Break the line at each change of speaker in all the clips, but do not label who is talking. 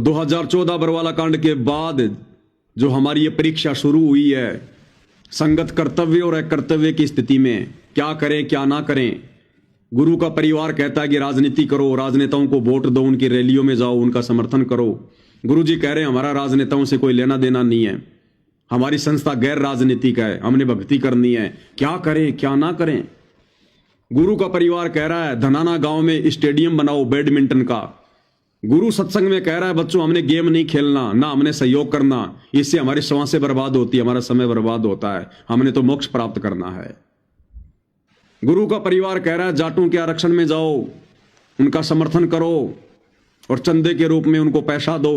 2014 बरवाला कांड के बाद जो हमारी ये परीक्षा शुरू हुई है, संगत कर्तव्य और अकर्तव्य की स्थिति में क्या करें क्या ना करें। गुरु का परिवार कहता है कि राजनीति करो, राजनेताओं को वोट दो, उनकी रैलियों में जाओ, उनका समर्थन करो। गुरु जी कह रहे हैं हमारा राजनेताओं से कोई लेना देना नहीं है, हमारी संस्था गैर राजनीतिक है, हमने भक्ति करनी है, क्या करें क्या ना करें। गुरु का परिवार कह रहा है धनाना गांव में स्टेडियम बनाओ बैडमिंटन का। गुरु सत्संग में कह रहा है बच्चों हमने गेम नहीं खेलना, ना हमने सहयोग करना, इससे हमारी श्वासें बर्बाद होती है, हमारा समय बर्बाद होता है, हमने तो मोक्ष प्राप्त करना है। गुरु का परिवार कह रहा है जाटों के आरक्षण में जाओ, उनका समर्थन करो और चंदे के रूप में उनको पैसा दो।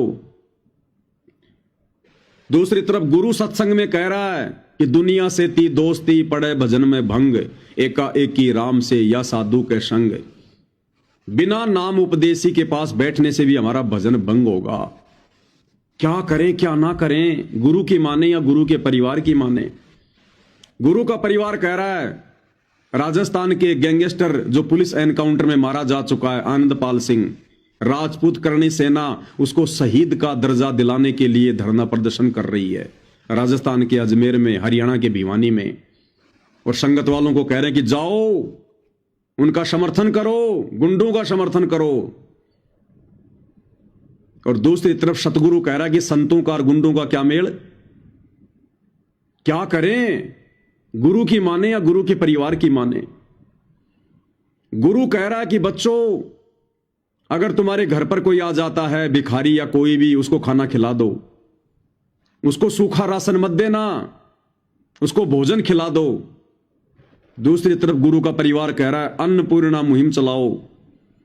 दूसरी तरफ गुरु सत्संग में कह रहा है कि दुनिया से ती दोस्ती, पड़े भजन में भंग, एका एकी राम से या साधु के संग। बिना नाम उपदेशी के पास बैठने से भी हमारा भजन भंग होगा। क्या करें क्या ना करें, गुरु की माने या गुरु के परिवार की माने। गुरु का परिवार कह रहा है राजस्थान के गैंगस्टर जो पुलिस एनकाउंटर में मारा जा चुका है आनंदपाल सिंह, राजपूत करणी सेना उसको शहीद का दर्जा दिलाने के लिए धरना प्रदर्शन कर रही है राजस्थान के अजमेर में, हरियाणा के भिवानी में। और संगत वालों को कह रहे हैं कि जाओ उनका समर्थन करो, गुंडों का समर्थन करो। और दूसरी तरफ सतगुरु कह रहा है कि संतों का और गुंडों का क्या मेल, क्या करें, गुरु की माने या गुरु के परिवार की माने। गुरु कह रहा है कि बच्चों अगर तुम्हारे घर पर कोई आ जाता है भिखारी या कोई भी, उसको खाना खिला दो, उसको सूखा राशन मत देना, उसको भोजन खिला दो। दूसरी तरफ गुरु का परिवार कह रहा है अन्नपूर्णा मुहिम चलाओ,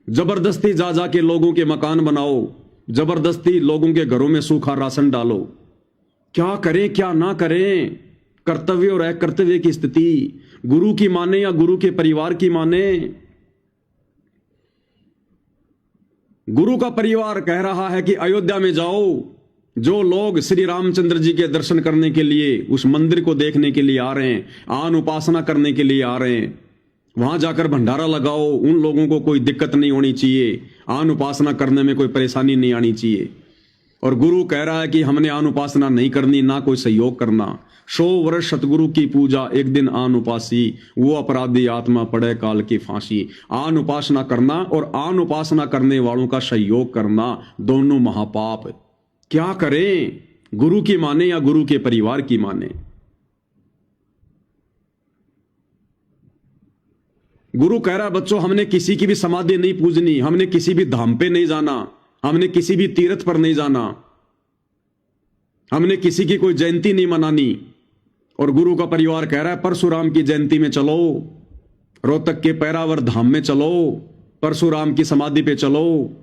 जबरदस्ती जा जाके लोगों के मकान बनाओ, जबरदस्ती लोगों के घरों में सूखा राशन डालो। क्या करें क्या ना करें, कर्तव्य और अकर्तव्य की स्थिति, गुरु की माने या गुरु के परिवार की माने। गुरु का परिवार कह रहा है कि अयोध्या में जाओ, जो लोग श्री रामचंद्र जी के दर्शन करने के लिए उस मंदिर को देखने के लिए आ रहे हैं, आन उपासना करने के लिए आ रहे हैं, वहां जाकर भंडारा लगाओ, उन लोगों को कोई दिक्कत नहीं होनी चाहिए, आन उपासना करने में कोई परेशानी नहीं आनी चाहिए। और गुरु कह रहा है कि हमने आन उपासना नहीं करनी, ना कोई सहयोग करना। 100 वर्ष सतगुरु की पूजा, एक दिन आन उपासी, वो अपराधी आत्मा पड़े काल की फांसी। आन उपासना करना और आन उपासना करने वालों का सहयोग करना दोनों महापाप। क्या करें, गुरु की माने या गुरु के परिवार की माने। गुरु कह रहा है बच्चों हमने किसी की भी समाधि नहीं पूजनी, हमने किसी भी धाम पे नहीं जाना, हमने किसी भी तीर्थ पर नहीं जाना, हमने किसी की कोई जयंती नहीं मनानी। और गुरु का परिवार कह रहा है परशुराम की जयंती में चलो, रोहतक के पैरावर धाम में चलो, परशुराम की समाधि पे चलो।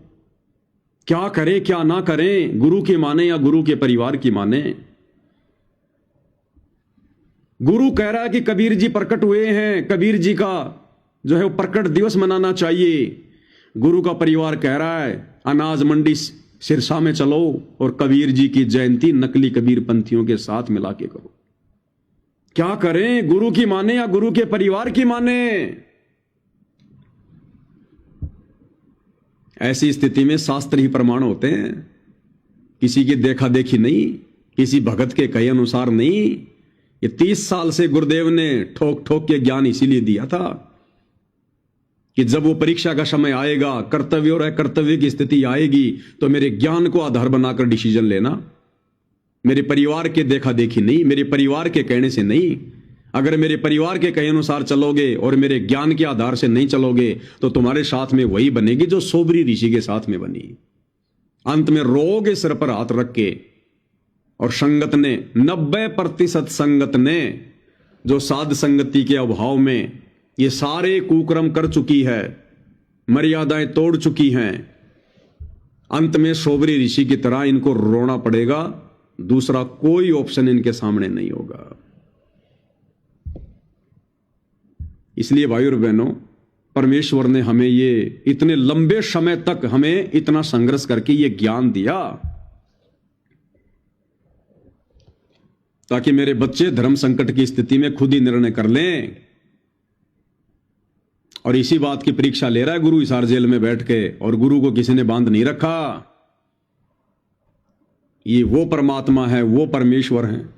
क्या करें क्या ना करें, गुरु की माने या गुरु के परिवार की माने। गुरु कह रहा है कि कबीर जी प्रकट हुए हैं, कबीर जी का जो है वो प्रकट दिवस मनाना चाहिए। गुरु का परिवार कह रहा है अनाज मंडी सिरसा में चलो और कबीर जी की जयंती नकली कबीर पंथियों के साथ मिला के करो। क्या करें, गुरु की माने या गुरु के परिवार की माने। ऐसी स्थिति में शास्त्र ही प्रमाण होते हैं, किसी की देखा देखी नहीं, किसी भगत के कहे अनुसार नहीं। ये 30 साल से गुरुदेव ने ठोक ठोक के ज्ञान इसीलिए दिया था कि जब वो परीक्षा का समय आएगा, कर्तव्य और अकर्तव्य की स्थिति आएगी, तो मेरे ज्ञान को आधार बनाकर डिसीजन लेना, मेरे परिवार के देखा देखी नहीं, मेरे परिवार के कहने से नहीं। अगर मेरे परिवार के कहे अनुसार चलोगे और मेरे ज्ञान के आधार से नहीं चलोगे तो तुम्हारे साथ में वही बनेगी जो सोबरी ऋषि के साथ में बनी। अंत में रोगे सिर पर हाथ रख के। और संगत ने 90% संगत ने जो साध संगति के अभाव में ये सारे कुकर्म कर चुकी है, मर्यादाएं तोड़ चुकी हैं, अंत में सोबरी ऋषि की तरह इनको रोना पड़ेगा, दूसरा कोई ऑप्शन इनके सामने नहीं होगा। इसलिए भाई और बहनों, परमेश्वर ने हमें ये इतने लंबे समय तक हमें इतना संघर्ष करके ये ज्ञान दिया ताकि मेरे बच्चे धर्म संकट की स्थिति में खुद ही निर्णय कर लें। और इसी बात की परीक्षा ले रहा है गुरु हिसार जेल में बैठ के, और गुरु को किसी ने बांध नहीं रखा। ये वो परमात्मा है, वो परमेश्वर है,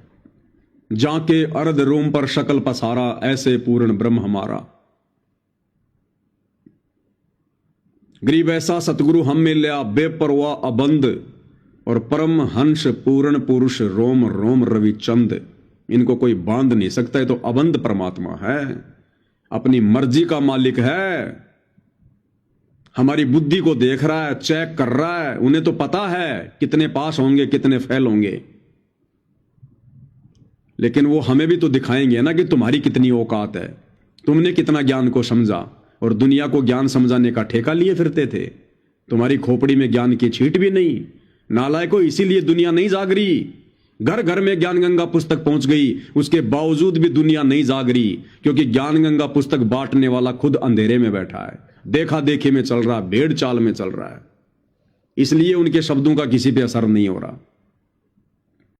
जाके अर्ध रोम पर शकल पसारा, ऐसे पूर्ण ब्रह्म हमारा। गरीब ऐसा सतगुरु हम मिल्या, बेपरवाह अबंद, और परम हंस पूर्ण पुरुष रोम रोम रविचंद। इनको कोई बांध नहीं सकता, है तो अबंध परमात्मा है, अपनी मर्जी का मालिक है। हमारी बुद्धि को देख रहा है, चेक कर रहा है, उन्हें तो पता है कितने पास होंगे, कितने फेल होंगे, लेकिन वो हमें भी तो दिखाएंगे ना कि तुम्हारी कितनी औकात है, तुमने कितना ज्ञान को समझा। और दुनिया को ज्ञान समझाने का ठेका लिए फिरते थे, तुम्हारी खोपड़ी में ज्ञान की छींट भी नहीं। नालायको, इसीलिए दुनिया नहीं जाग रही। घर घर में ज्ञान गंगा पुस्तक पहुंच गई, उसके बावजूद भी दुनिया नहीं जाग रही, क्योंकि ज्ञान गंगा पुस्तक बांटने वाला खुद अंधेरे में बैठा है, देखा देखी में चल रहा, भेड़ चाल में चल रहा है। इसलिए उनके शब्दों का किसी पे असर नहीं हो रहा।